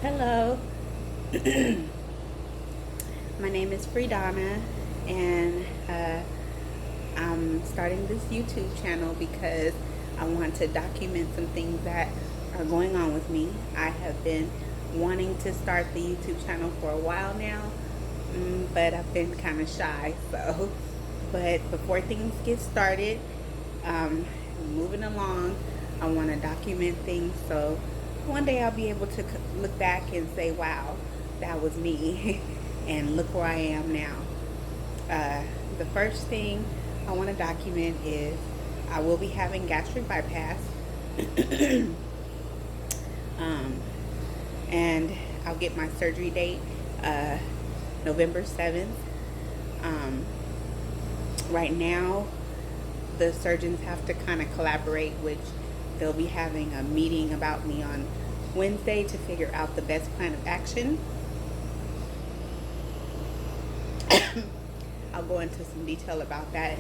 Hello, my name is Friedana, and I'm starting this YouTube channel because I want to document some things that are going on with me. I have been wanting to start the YouTube channel for a while now, but I've been kind of shy. But before things get started, moving along, I want to document things so one day I'll be able to look back and say, wow, that was me. And look where I am now. Uh, the first thing I want to document is I will be having gastric bypass. um, and I'll get my surgery date November 7th. Um, right now, the surgeons have to kind of collaborate, which they'll be having a meeting about me on Wednesday to figure out the best plan of action. I'll go into some detail about that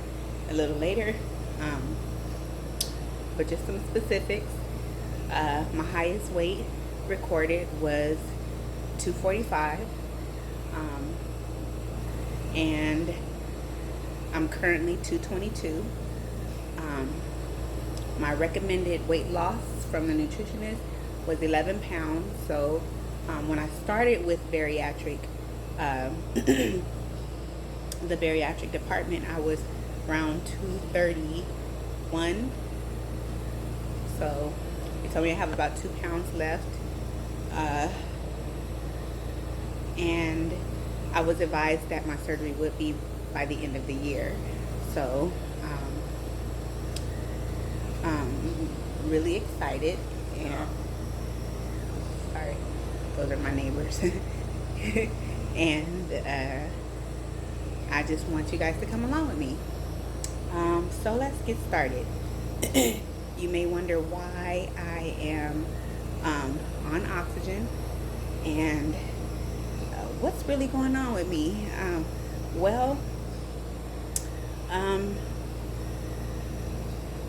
a little later. Um, but just some specifics. My highest weight recorded was 245. And I'm currently 222. My recommended weight loss from the nutritionist was 11 pounds. So when I started with bariatric, the bariatric department, I was around 231. So they told me I have about 2 pounds left. And I was advised that my surgery would be by the end of the year. So really excited, and sorry, those are my neighbors. And I just want you guys to come along with me. So let's get started. You may wonder why I am on oxygen and what's really going on with me.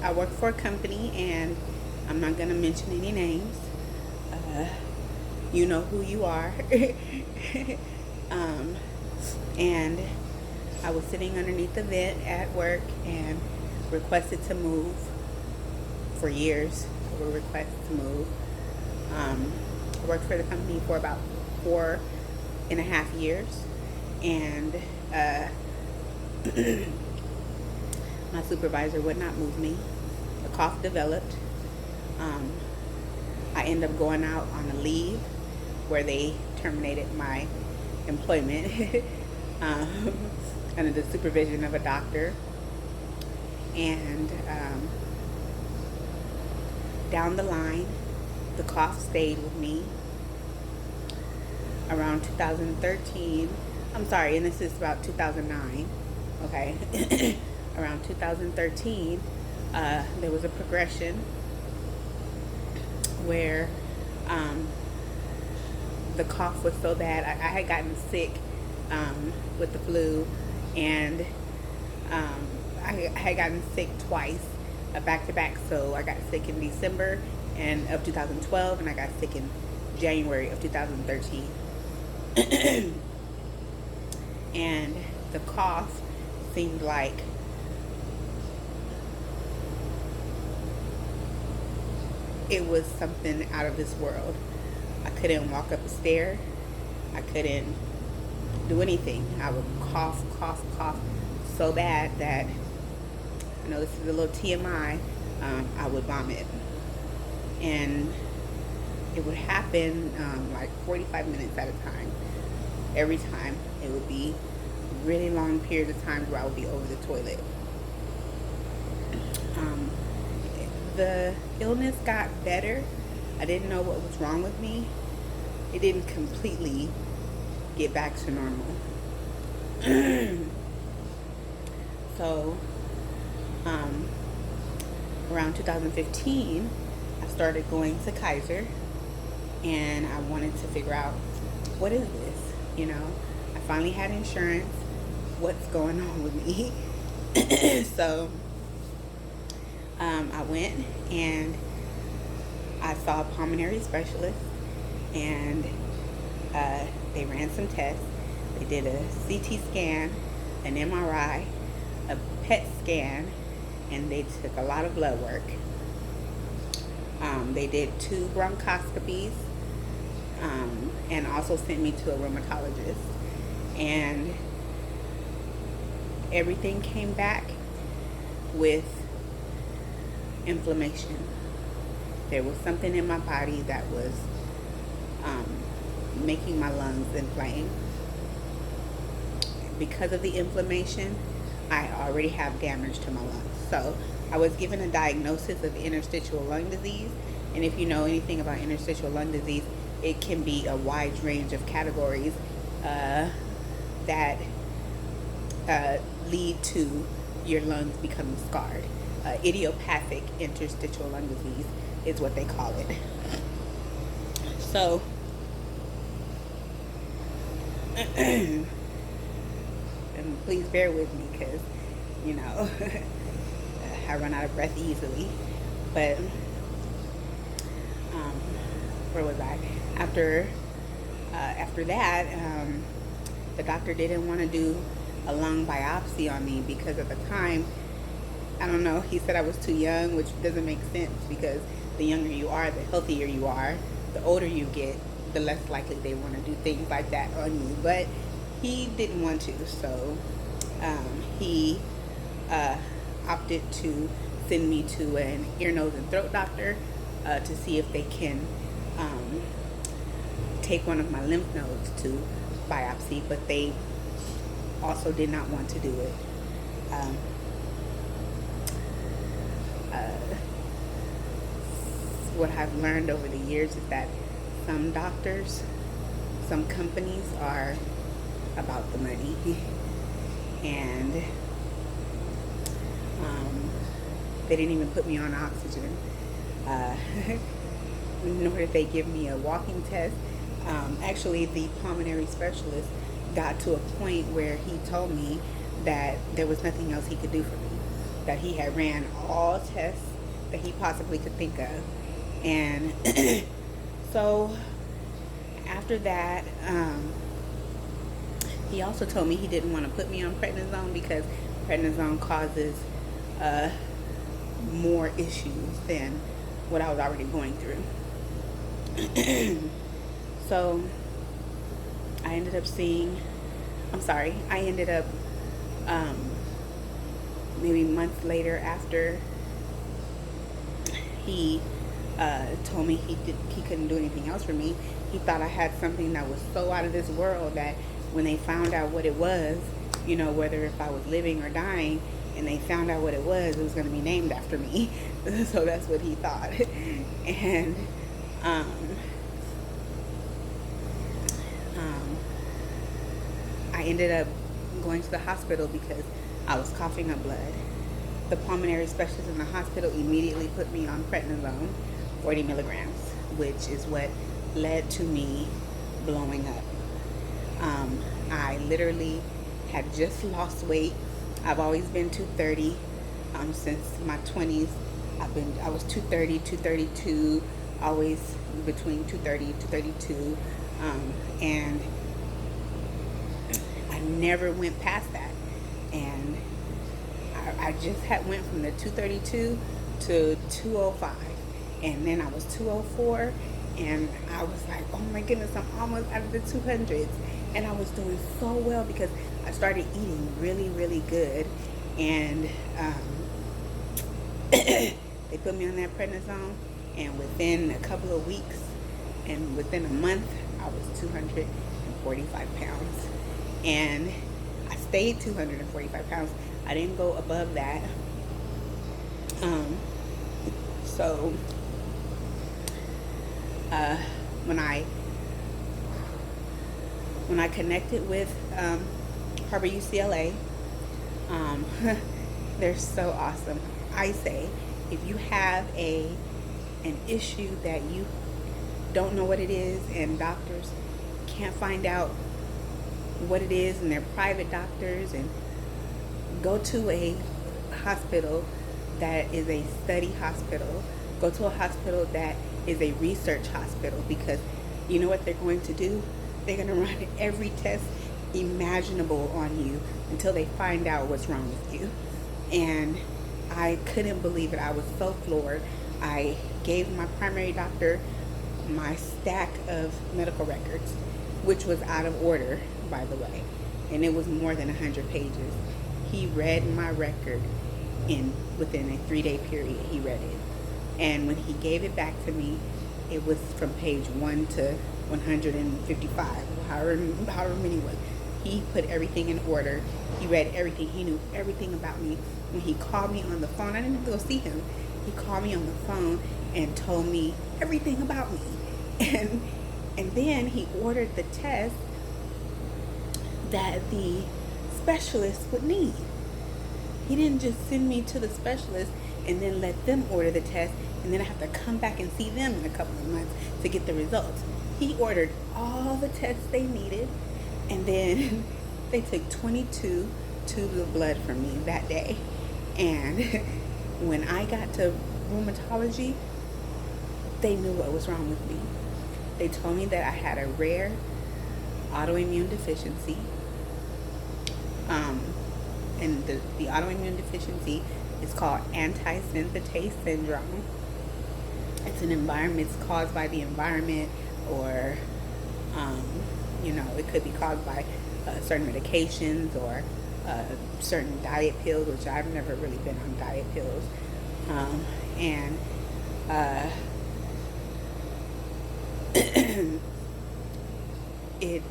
I work for a company, and I'm not going to mention any names. You know who you are. And I was sitting underneath the vent at work and requested to move. For years, I would request to move. I worked for the company for about 4.5 years, and my supervisor would not move me. The cough developed. I ended up going out on a leave where they terminated my employment under the supervision of a doctor. And down the line, the cough stayed with me around 2013. I'm sorry, and this is about 2009. Okay. Around 2013, there was a progression where the cough was so bad. I had gotten sick with the flu, and I had gotten sick twice, back to back. So I got sick in December of 2012, and I got sick in January of 2013. And the cough seemed like it was something out of this world. I couldn't walk up a stair. I couldn't do anything. I would cough so bad that, I know this is a little TMI, I would vomit. And it would happen like 45 minutes at a time. Every time. It would be really long periods of times where I would be over the toilet. The illness got better. I didn't know what was wrong with me. It didn't completely get back to normal. So, around 2015, I started going to Kaiser, and I wanted to figure out, what is this? You know, I finally had insurance. What's going on with me? So, I went and I saw a pulmonary specialist, and they ran some tests. They did a CT scan, an MRI, a PET scan, and they took a lot of blood work. They did 2 bronchoscopies, and also sent me to a rheumatologist. And everything came back with inflammation. There was something in my body that was making my lungs inflame. Because of the inflammation, I already have damage to my lungs. So I was given a diagnosis of interstitial lung disease. And if you know anything about interstitial lung disease, it can be a wide range of categories that lead to your lungs becoming scarred. Idiopathic interstitial lung disease is what they call it. So, and please bear with me because, you know, I run out of breath easily. But, where was I? After that, the doctor didn't want to do a lung biopsy on me because at the time, I don't know, he said I was too young, which doesn't make sense because the younger you are, the healthier you are. The older you get, the less likely they want to do things like that on you. But he didn't want to, so he opted to send me to an ear, nose, and throat doctor to see if they can take one of my lymph nodes to biopsy, but they also did not want to do it. What I've learned over the years is that some doctors, some companies are about the money, and they didn't even put me on oxygen, nor did they give me a walking test. Actually, the pulmonary specialist got to a point where he told me that there was nothing else he could do for me, that he had ran all tests that he possibly could think of. And so after that, he also told me he didn't want to put me on prednisone because prednisone causes more issues than what I was already going through. So I ended up maybe months later, after he told me he couldn't do anything else for me. He thought I had something that was so out of this world that when they found out what it was, you know, whether if I was living or dying, and they found out what it was going to be named after me. So that's what he thought. And I ended up going to the hospital because I was coughing up blood. The pulmonary specialist in the hospital immediately put me on prednisone, 40 milligrams, which is what led to me blowing up. I literally had just lost weight. I've always been 230 since my 20s. I was 230, 232, always between 230 and 232, and I never went past that. And I just went from the 232 to 205, and then I was 204, and I was like, oh my goodness, I'm almost out of the 200s. And I was doing so well because I started eating really, really good, and they put me on that prednisone, and within a couple of weeks and within a month, I was 245 pounds, and I stayed 245 pounds. I didn't go above that. So when I connected with Harbor UCLA, they're so awesome. I say, if you have an issue that you don't know what it is, and doctors can't find out what it is, and they're private doctors, and go to a hospital that is a study hospital. Go to a hospital that is a research hospital, because You know what they're going to do? They're going to run every test imaginable on you until they find out what's wrong with you. And I couldn't believe it. I was so floored. I gave my primary doctor my stack of medical records, which was out of order, by the way, and it was more than 100 pages. He read my record within a 3-day period. He read it, and when he gave it back to me, it was from page 1 to 155, however many was. He put everything in order. He read everything. He knew everything about me. When he called me on the phone, I didn't have to go see him. He called me on the phone and told me everything about me. And then he ordered the test that the specialist would need. He didn't just send me to the specialist and then let them order the test, and then I have to come back and see them in a couple of months to get the results. He ordered all the tests they needed, and then they took 22 tubes of blood from me that day. And when I got to rheumatology, they knew what was wrong with me. They told me that I had a rare autoimmune deficiency. And the autoimmune deficiency is called antisynthetase syndrome. It's it's caused by the environment, or it could be caused by certain medications or certain diet pills, which I've never really been on diet pills. It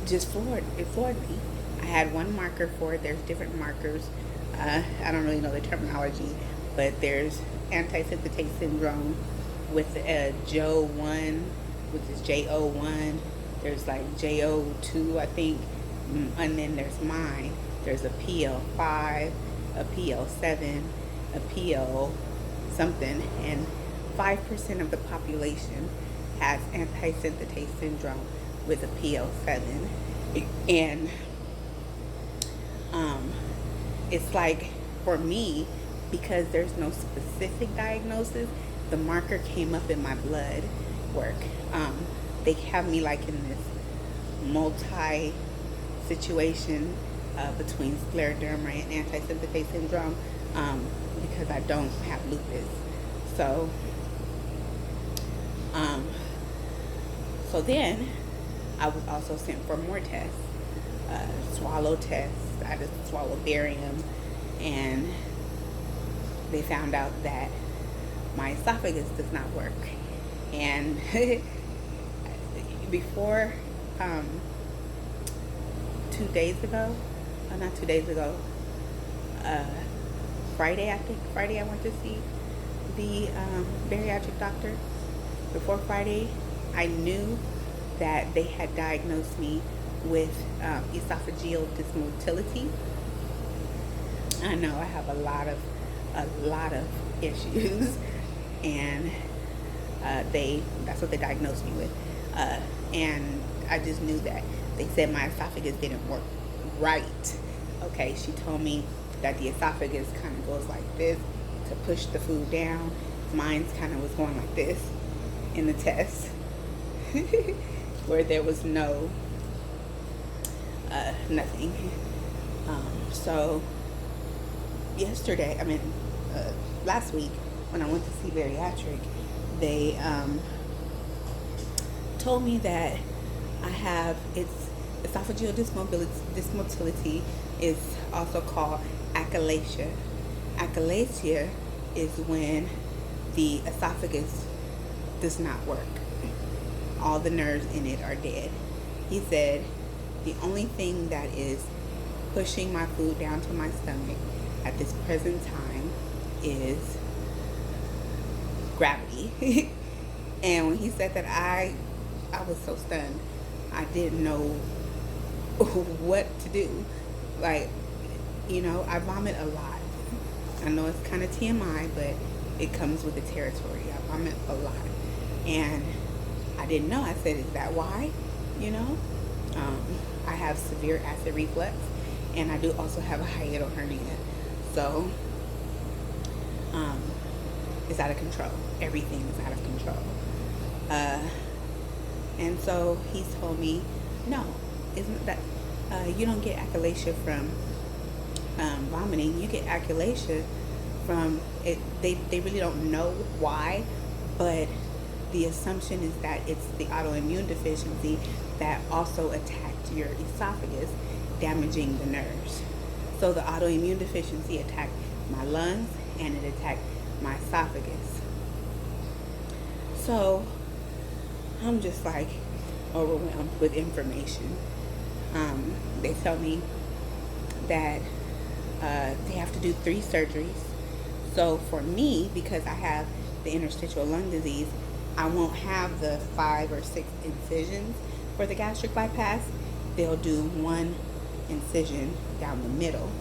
just floored me. I had one marker for it. There's different markers. I don't really know the terminology, but there's antisynthetase syndrome with JO1, which is JO1. There's like JO2, I think, and then there's mine. There's a PL5, a PL7, a PL something, and 5% of the population has antisynthetase syndrome with a PL7. And it's like, for me, because there's no specific diagnosis, the marker came up in my blood work. They have me like in this multi situation between scleroderma and antisynthetase syndrome, because I don't have lupus. So then I was also sent for more tests, swallow tests. I just swallowed barium, and they found out that my esophagus does not work. And before 2 days ago, not 2 days ago, Friday I went to see the bariatric doctor. Before Friday, I knew that they had diagnosed me with esophageal dysmotility. I know I have a lot of issues, and that's what they diagnosed me with. And I just knew that. They said my esophagus didn't work right. Okay, she told me that the esophagus kind of goes like this to push the food down. Mine's kind of was going like this in the test, where there was nothing. So last week when I went to see bariatric, they told me that it's esophageal dysmotility is also called achalasia. Achalasia is when the esophagus does not work. All the nerves in it are dead. He said the only thing that is pushing my food down to my stomach at this present time is gravity. And when he said that, I was so stunned. I didn't know what to do. Like, I vomit a lot. I know it's kind of TMI, but it comes with the territory. I vomit a lot. And I didn't know. I said, is that why? I have severe acid reflux, and I do also have a hiatal hernia. So it's out of control. Everything is out of control. And so he told me, no, isn't that you don't get achalasia from vomiting. You get achalasia from it. They really don't know why, but the assumption is that it's the autoimmune deficiency that also attacked your esophagus, damaging the nerves. So the autoimmune deficiency attacked my lungs and it attacked my esophagus. So I'm just like overwhelmed with information. They tell me that they have to do 3 surgeries. So for me, because I have the interstitial lung disease, I won't have the 5 or 6 incisions for the gastric bypass. They'll do 1 incision down the middle.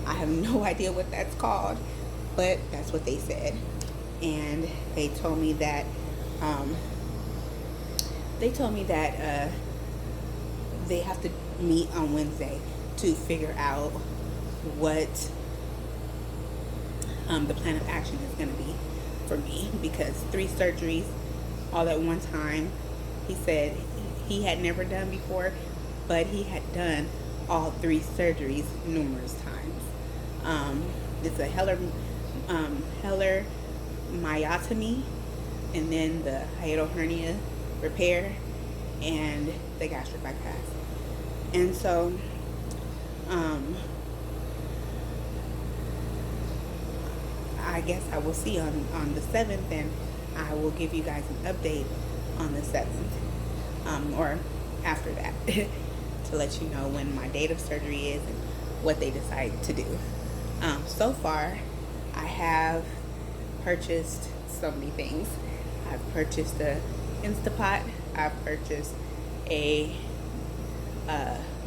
I have no idea what that's called, but that's what they said. And they told me that they have to meet on Wednesday to figure out what the plan of action is going to be for me, because 3 surgeries all at one time, he said he had never done before, but he had done all 3 surgeries numerous times. It's a Heller myotomy, and then the hiatal hernia repair, and the gastric bypass. And so I guess I will see on the 7th, and I will give you guys an update on the 7th, or after that, to let you know when my date of surgery is and what they decide to do. So far, I have purchased so many things. I've purchased a Instapot. I've purchased a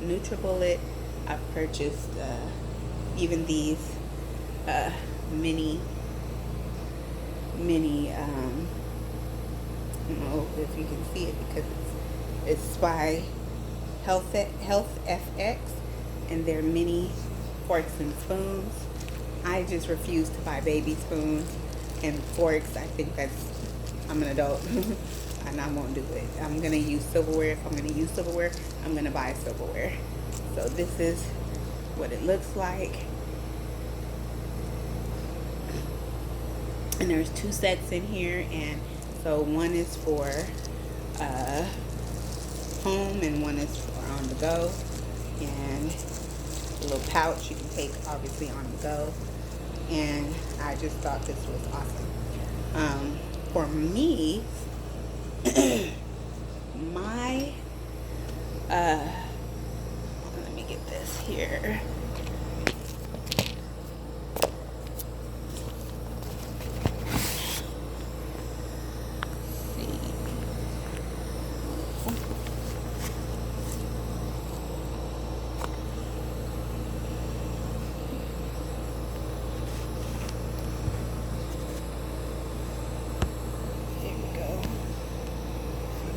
NutriBullet. I've purchased even these mini I don't know if you can see it because it's by Health FX, and they're mini forks and spoons. I just refuse to buy baby spoons and forks. I think I'm an adult and I won't do it. I'm gonna use silverware. If I'm gonna use silverware, I'm gonna buy silverware. So this is what it looks like. And there's 2 sets in here, and so one is for home and one is for on the go, and a little pouch you can take obviously on the go. And I just thought this was awesome. For me, my let me get this here.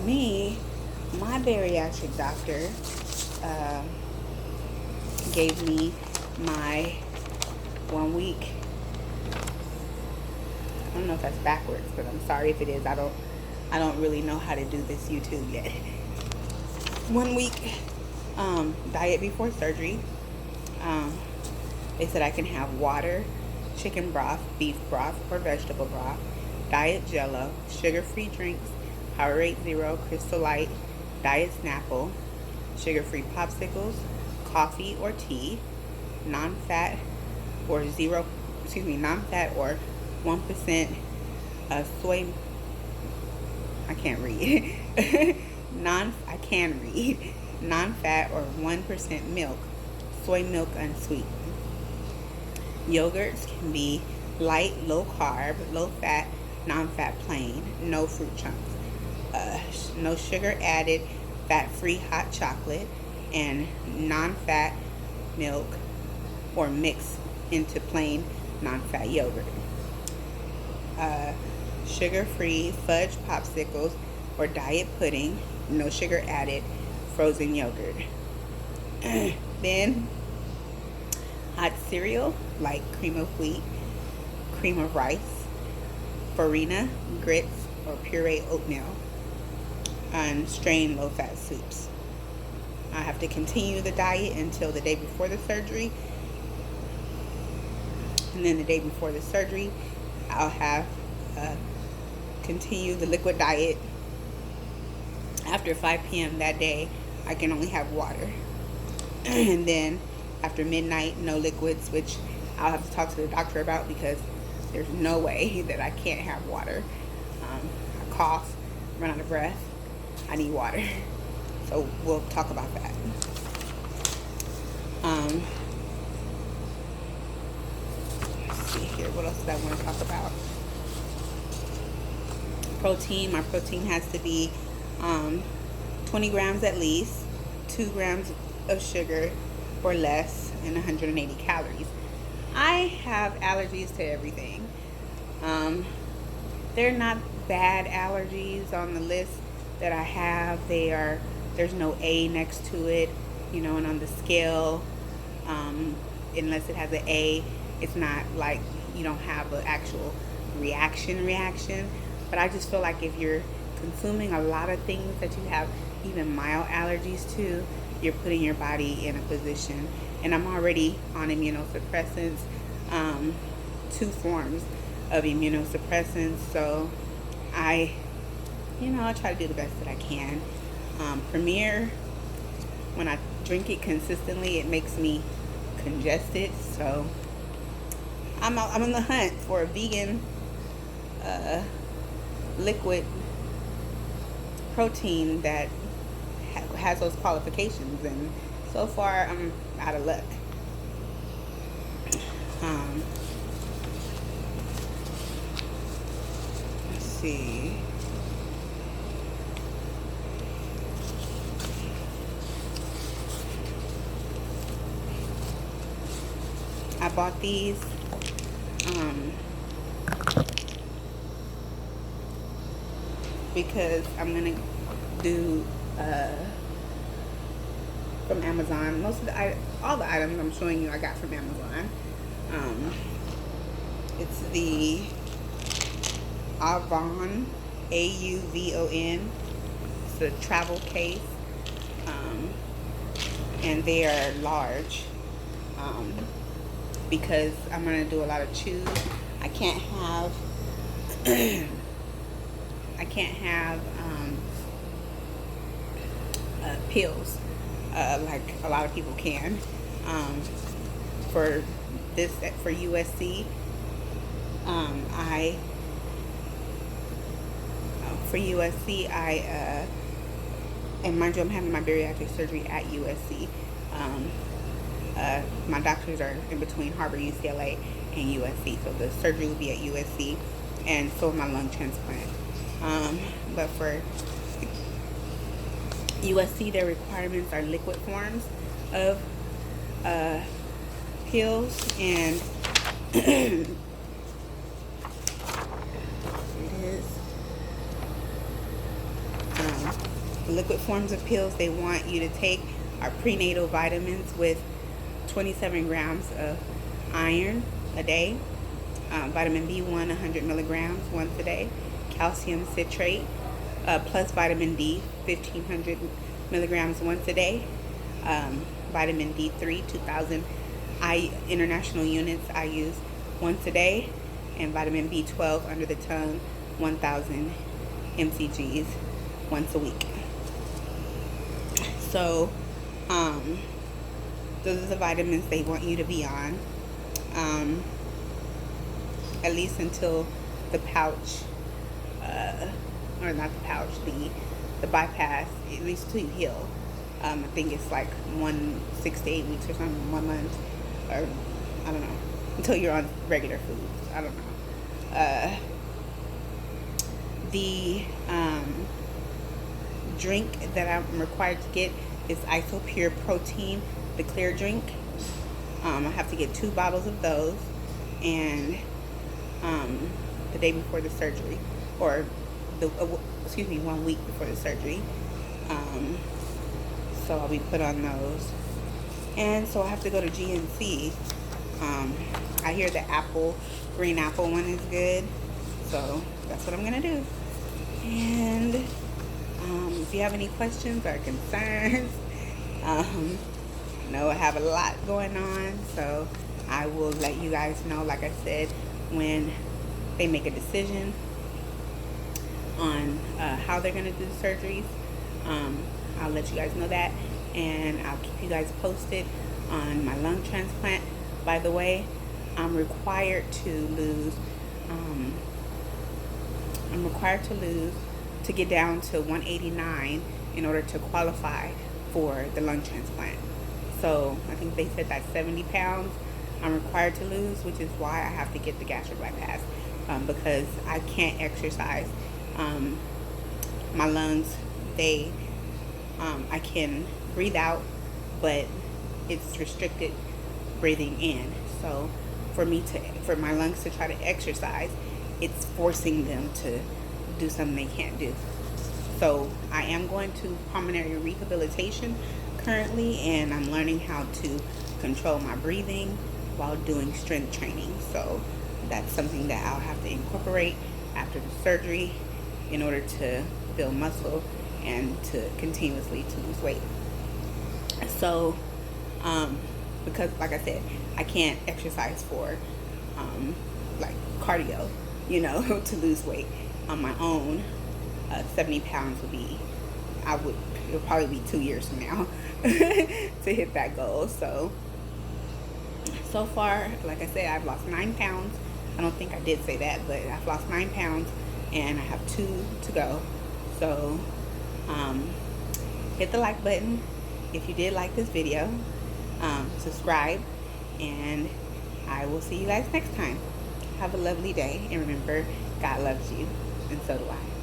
Me, my bariatric doctor gave me my 1 week. I don't know if that's backwards, but I'm sorry if it is. I don't really know how to do this YouTube yet. 1 week diet before surgery. They said I can have water, chicken broth, beef broth, or vegetable broth, diet Jello, sugar-free drinks, Powerade Zero, Crystal Light, Diet Snapple, sugar-free popsicles, coffee or tea, non-fat or 1% soy. I can't read. I can read. Non-fat or 1% milk, soy milk unsweetened. Yogurts can be light, low carb, low fat, non-fat plain, no fruit chunks. No sugar added, fat-free hot chocolate, and non-fat milk or mix into plain non-fat yogurt. Sugar-free fudge popsicles or diet pudding, no sugar added, frozen yogurt. Then hot cereal like cream of wheat, cream of rice, farina, grits, or puree oatmeal. and strain low-fat soups. I have to continue the diet until the day before the surgery, and then the day before the surgery I'll have continue the liquid diet. After 5 p.m. that day I can only have water. And then after midnight, no liquids, which I'll have to talk to the doctor about, because there's no way that I can't have water. I cough, run out of breath, I need water. So we'll talk about that. Let's see here, what else did I want to talk about? Protein. My protein has to be 20 grams at least, 2 grams of sugar or less, and 180 calories. I have allergies to everything. They're not bad allergies on the list that I have. There's no A next to it, and on the scale, unless it has an A, it's not like you don't have an actual reaction. But I just feel like if you're consuming a lot of things that you have even mild allergies to, you're putting your body in a position. And I'm already on immunosuppressants, 2 forms of immunosuppressants. So I try to do the best that I can. Premier, when I drink it consistently, it makes me congested. So I'm on the hunt for a vegan liquid protein that has those qualifications, and so far I'm out of luck. Let's see. I bought these because I'm gonna do from Amazon. All the items I'm showing you I got from Amazon. It's the Avon, AUVON. It's a travel case, and they are large, because I'm gonna do a lot of chews. I can't have pills like a lot of people can. For USC, and mind you, I'm having my bariatric surgery at USC. My doctors are in between Harvard, UCLA, and USC, so the surgery will be at USC, and so my lung transplant. But for USC, their requirements are liquid forms of pills, and it is liquid forms of pills they want you to take are prenatal vitamins with 27 grams of iron a day, vitamin B1 100 milligrams once a day, calcium citrate plus vitamin D 1500 milligrams once a day, vitamin D3 2000 international units I use once a day, and vitamin B12 under the tongue 1000 mcgs once a week. So those are the vitamins they want you to be on, at least until the pouch, or not the pouch, the bypass, at least till you heal. I think it's like 6 to 8 weeks or something, 1 month, or I don't know, until you're on regular foods. I don't know. The drink that I'm required to get is Isopure Protein, the clear drink. I have to get 2 bottles of those, and the day before the surgery, or 1 week before the surgery. So I'll be put on those, and so I have to go to GNC. I hear the green apple one is good, so that's what I'm gonna do. And If you have any questions or concerns, I know I have a lot going on, so I will let you guys know, like I said, when they make a decision on how they're going to do the surgeries. I'll let you guys know that, and I'll keep you guys posted on my lung transplant. By the way, I'm required to lose to get down to 189 in order to qualify for the lung transplant. So I think they said that's 70 pounds I'm required to lose, which is why I have to get the gastric bypass, because I can't exercise. My lungs, I can breathe out, but it's restricted breathing in. So for my lungs to try to exercise, it's forcing them to do something they can't do. So I am going to pulmonary rehabilitation currently, and I'm learning how to control my breathing while doing strength training. So that's something that I'll have to incorporate after the surgery in order to build muscle and to continuously to lose weight. So because like I said, I can't exercise for like cardio, to lose weight on my own. 70 pounds it'll probably be 2 years from now to hit that goal. So far, like I said, I've lost 9 pounds. I don't think I did say that, but I've lost 9 pounds and I have 2 to go. So hit the like button if you did like this video. Subscribe, and I will see you guys next time. Have a lovely day, and remember, God loves you, and so do I.